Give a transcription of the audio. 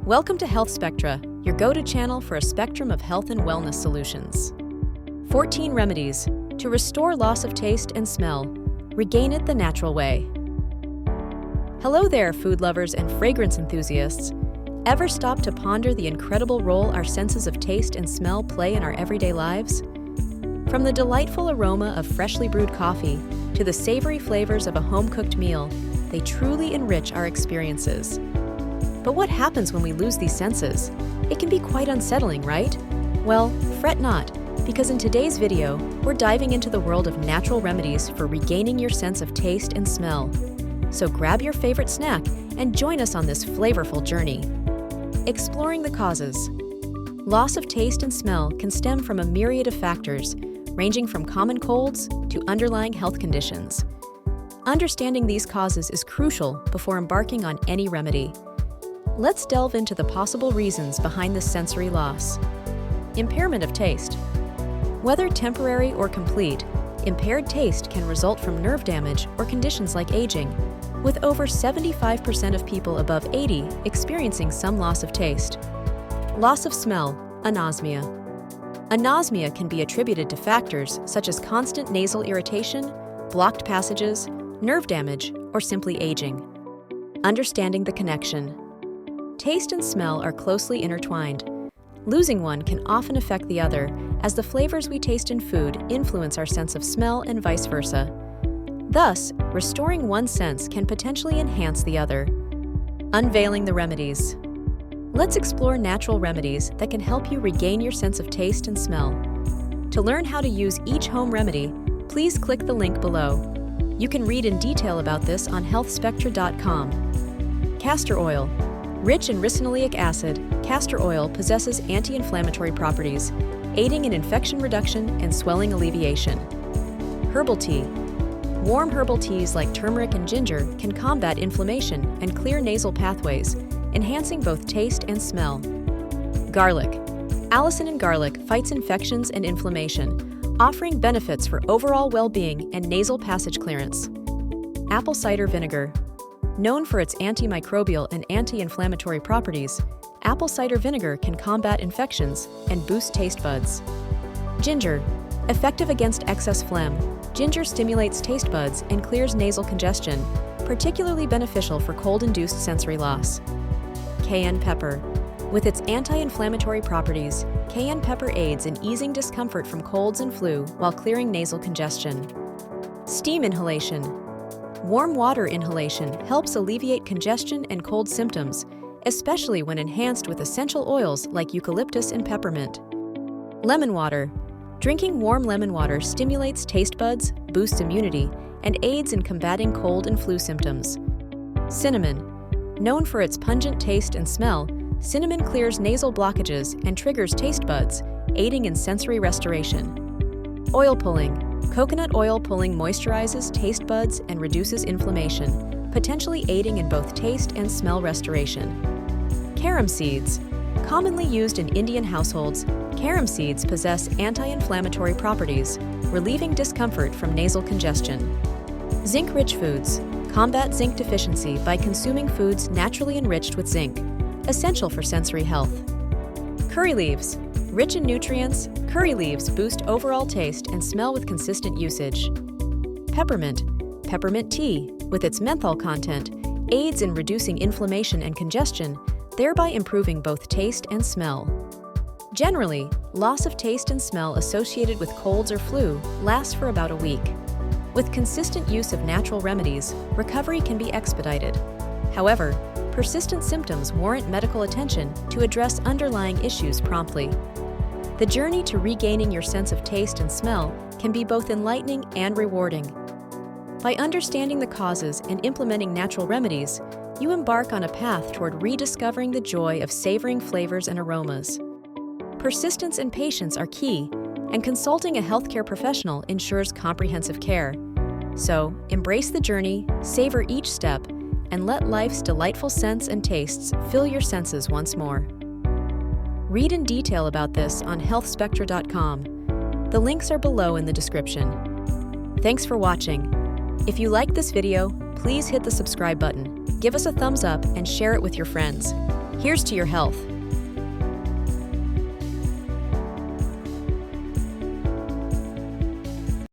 Welcome to Healthspectra, your go-to channel for a spectrum of health and wellness solutions. 14 remedies to restore loss of taste and smell. Regain it the natural way. Hello there, food lovers and fragrance enthusiasts. Ever stop to ponder the incredible role our senses of taste and smell play in our everyday lives? From the delightful aroma of freshly brewed coffee to the savory flavors of a home-cooked meal, they truly enrich our experiences. But what happens when we lose these senses? It can be quite unsettling, right? Well, fret not, because in today's video, we're diving into the world of natural remedies for regaining your sense of taste and smell. So grab your favorite snack and join us on this flavorful journey. Exploring the causes. Loss of taste and smell can stem from a myriad of factors, ranging from common colds to underlying health conditions. Understanding these causes is crucial before embarking on any remedy. Let's delve into the possible reasons behind this sensory loss. Impairment of taste. Whether temporary or complete, impaired taste can result from nerve damage or conditions like aging, with over 75% of people above 80 experiencing some loss of taste. Loss of smell, anosmia. Anosmia can be attributed to factors such as constant nasal irritation, blocked passages, nerve damage, or simply aging. Understanding the connection. Taste and smell are closely intertwined. Losing one can often affect the other, as the flavors we taste in food influence our sense of smell and vice versa. Thus, restoring one sense can potentially enhance the other. Unveiling the remedies. Let's explore natural remedies that can help you regain your sense of taste and smell. To learn how to use each home remedy, please click the link below. You can read in detail about this on healthspectra.com. Castor oil. Rich in ricinoleic acid, castor oil possesses anti-inflammatory properties, aiding in infection reduction and swelling alleviation. Herbal tea. Warm herbal teas like turmeric and ginger can combat inflammation and clear nasal pathways, enhancing both taste and smell. Garlic. Allicin in garlic fights infections and inflammation, offering benefits for overall well-being and nasal passage clearance. Apple cider vinegar. Known for its antimicrobial and anti-inflammatory properties, apple cider vinegar can combat infections and boost taste buds. Ginger. Effective against excess phlegm, ginger stimulates taste buds and clears nasal congestion, particularly beneficial for cold-induced sensory loss. Cayenne pepper. With its anti-inflammatory properties, cayenne pepper aids in easing discomfort from colds and flu while clearing nasal congestion. Steam inhalation. Warm water inhalation helps alleviate congestion and cold symptoms, especially when enhanced with essential oils like eucalyptus and peppermint. Lemon water. Drinking warm lemon water stimulates taste buds, boosts immunity, and aids in combating cold and flu symptoms. Cinnamon. Known for its pungent taste and smell, cinnamon clears nasal blockages and triggers taste buds, aiding in sensory restoration. Oil pulling. Coconut oil pulling moisturizes taste buds and reduces inflammation, potentially aiding in both taste and smell restoration. Carom seeds. Commonly used in Indian households, carom seeds possess anti-inflammatory properties, relieving discomfort from nasal congestion. Zinc-rich foods. Combat zinc deficiency by consuming foods naturally enriched with zinc, essential for sensory health. Curry leaves. Rich in nutrients, curry leaves boost overall taste and smell with consistent usage. Peppermint. Peppermint tea, with its menthol content, aids in reducing inflammation and congestion, thereby improving both taste and smell. Generally, loss of taste and smell associated with colds or flu lasts for about a week. With consistent use of natural remedies, recovery can be expedited. However, persistent symptoms warrant medical attention to address underlying issues promptly. The journey to regaining your sense of taste and smell can be both enlightening and rewarding. By understanding the causes and implementing natural remedies, you embark on a path toward rediscovering the joy of savoring flavors and aromas. Persistence and patience are key, and consulting a healthcare professional ensures comprehensive care. So, embrace the journey, savor each step, and let life's delightful scents and tastes fill your senses once more. Read in detail about this on healthspectra.com. The links are below in the description. Thanks for watching. If you liked this video, please hit the subscribe button, give us a thumbs up, and share it with your friends. Here's to your health.